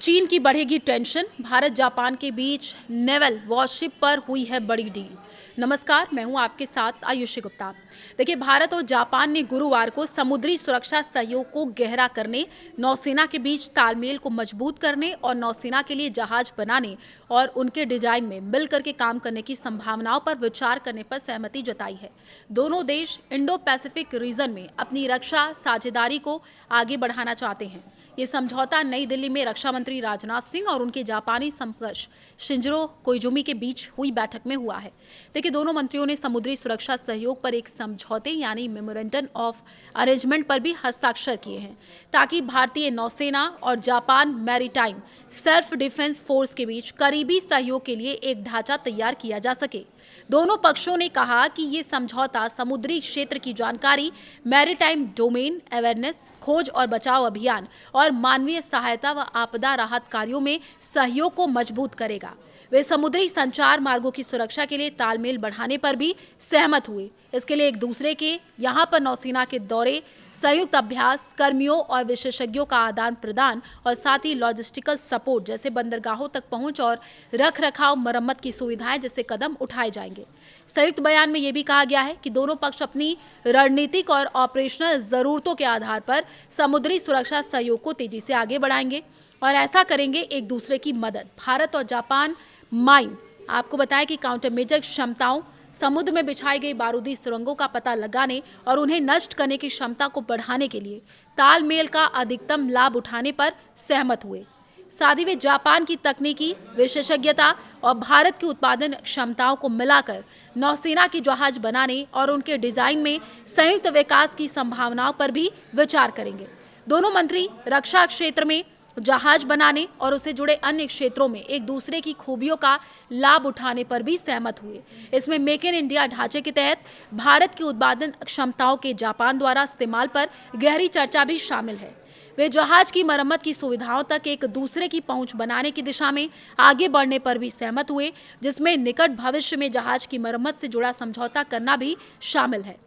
चीन की बढ़ेगी टेंशन, भारत जापान के बीच नेवल वॉरशिप पर हुई है बड़ी डील। नमस्कार, मैं हूं आपके साथ आयुषी गुप्ता। देखिए, भारत और जापान ने गुरुवार को समुद्री सुरक्षा सहयोग को गहरा करने, नौसेना के बीच तालमेल को मजबूत करने और नौसेना के लिए जहाज बनाने और उनके डिजाइन में मिलकर के काम करने की संभावनाओं पर विचार करने पर सहमति जताई है। दोनों देश इंडो पैसिफिक रीजन में अपनी रक्षा साझेदारी को आगे बढ़ाना चाहते हैं। ये समझौता नई दिल्ली में रक्षा मंत्री राजनाथ सिंह और उनके जापानी समकक्ष शिंजरो कोइजुमी के बीच हुई बैठक में हुआ है। देखिए, दोनों मंत्रियों ने समुद्री सुरक्षा सहयोग पर एक समझौते यानी मेमोरेंडम ऑफ अरेंजमेंट पर भी हस्ताक्षर किए हैं, ताकि भारतीय नौसेना और Japan maritime self defence force के बीच करीबी सहयोग के लिए एक ढांचा तैयार किया जा सके। दोनों पक्षों ने कहा कि ये समझौता समुद्री क्षेत्र की जानकारी, मैरीटाइम डोमेन अवेयरनेस, खोज और बचाव अभियान और मानवीय सहायता व आपदा राहत कार्यों में सहयोग को मजबूत करेगा। वे समुद्री संचार मार्गों की सुरक्षा के लिए तालमेल बढ़ाने पर भी सहमत हुए। इसके लिए एक दूसरे के यहाँ पर नौसेना के दौरे, संयुक्त अभ्यास, कर्मियों और विशेषज्ञों का आदान प्रदान और साथ ही लॉजिस्टिकल सपोर्ट जैसे बंदरगाहों तक पहुंच और रख रखाव मरम्मत की सुविधाएं जैसे कदम उठाए जाएंगे। संयुक्त बयान में यह भी कहा गया है कि दोनों पक्ष अपनी रणनीतिक और ऑपरेशनल जरूरतों के आधार पर समुद्री सुरक्षा सहयोग को तेजी से आगे बढ़ाएंगे और ऐसा करेंगे एक दूसरे की मदद। भारत और जापान माइन आपको बताया कि काउंटर मेजर क्षमताओं, समुद्र में बिछाई गई बारूदी सुरंगों का पता लगाने और उन्हें नष्ट करने की क्षमता को बढ़ाने के लिए तालमेल का अधिकतम लाभ उठाने पर सहमत हुए। साथ ही वे जापान की तकनीकी विशेषज्ञता और भारत की उत्पादन क्षमताओं को मिलाकर नौसेना के जहाज बनाने और उनके डिजाइन में संयुक्त विकास की संभावनाओं पर भी विचार करेंगे। दोनों मंत्री रक्षा क्षेत्र में जहाज बनाने और उससे जुड़े अन्य क्षेत्रों में एक दूसरे की खूबियों का लाभ उठाने पर भी सहमत हुए। इसमें मेक इन इंडिया ढांचे के तहत भारत की उत्पादन क्षमताओं के जापान द्वारा इस्तेमाल पर गहरी चर्चा भी शामिल है। वे जहाज की मरम्मत की सुविधाओं तक एक दूसरे की पहुंच बनाने की दिशा में आगे बढ़ने पर भी सहमत हुए, जिसमें निकट भविष्य में जहाज की मरम्मत से जुड़ा समझौता करना भी शामिल है।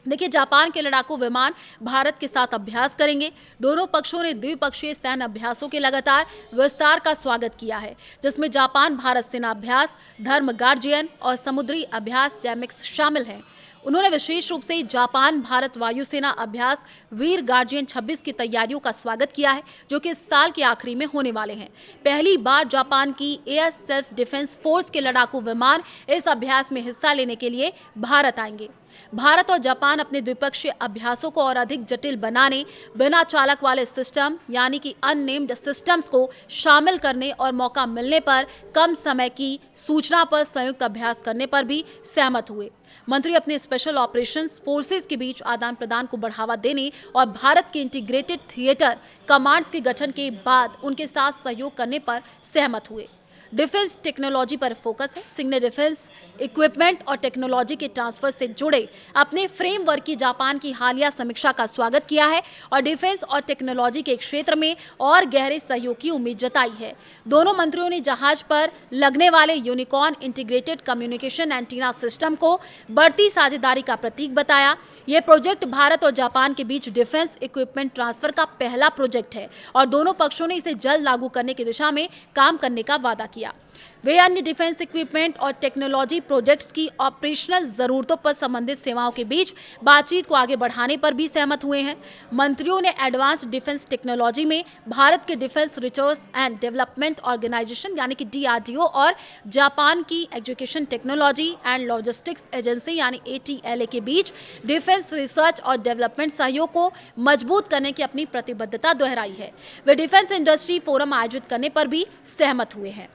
देखिए, जापान के लड़ाकू विमान भारत के साथ अभ्यास करेंगे। दोनों पक्षों ने द्विपक्षीय सैन्य अभ्यासों के लगातार विस्तार का स्वागत किया है, जिसमें जापान भारत सेना अभ्यास, धर्म गार्जियन और समुद्री अभ्यास जैमिक्स शामिल हैं। उन्होंने विशेष रूप से जापान भारत वायुसेना अभ्यास वीर गार्जियन 26 की तैयारियों का स्वागत किया है, जो कि इस साल के आखिरी में होने वाले हैं। पहली बार जापान की एयर सेल्फ डिफेंस फोर्स के लड़ाकू विमान इस अभ्यास में हिस्सा लेने के लिए भारत आएंगे। भारत और जापान अपने द्विपक्षीय अभ्यासों को और अधिक जटिल बनाने, बिना चालक वाले सिस्टम यानी कि अननेम्ड सिस्टम्स को शामिल करने और मौका मिलने पर कम समय की सूचना पर संयुक्त अभ्यास करने पर भी सहमत हुए। मंत्री अपने स्पेशल ऑपरेशंस फोर्सेस के बीच आदान प्रदान को बढ़ावा देने और भारत के इंटीग्रेटेड थिएटर कमांड्स के गठन के बाद उनके साथ सहयोग करने पर सहमत हुए। डिफेंस टेक्नोलॉजी पर फोकस है। सिंह ने डिफेंस इक्विपमेंट और टेक्नोलॉजी के ट्रांसफर से जुड़े अपने फ्रेमवर्क की जापान की हालिया समीक्षा का स्वागत किया है और डिफेंस और टेक्नोलॉजी के क्षेत्र में और गहरे सहयोग की उम्मीद जताई है। दोनों मंत्रियों ने जहाज पर लगने वाले unicorn integrated communication antenna system को बढ़ती साझेदारी का प्रतीक बताया। यह प्रोजेक्ट भारत और जापान के बीच डिफेंस इक्विपमेंट ट्रांसफर का पहला प्रोजेक्ट है और दोनों पक्षों ने इसे जल्द लागू करने की दिशा में काम करने का वादा किया। वे अन्य डिफेंस इक्विपमेंट और टेक्नोलॉजी प्रोजेक्ट्स की ऑपरेशनल जरूरतों पर संबंधित सेवाओं के बीच बातचीत को आगे बढ़ाने पर भी सहमत हुए हैं। मंत्रियों ने एडवांस्ड डिफेंस टेक्नोलॉजी में भारत के defence research and development organisation यानी कि DRDO और जापान की education technology and logistics agency यानी ATLA के बीच डिफेंस रिसर्च और डेवलपमेंट सहयोग को मजबूत करने की अपनी प्रतिबद्धता दोहराई है। वे डिफेंस इंडस्ट्री फोरम आयोजित करने पर भी सहमत हुए हैं।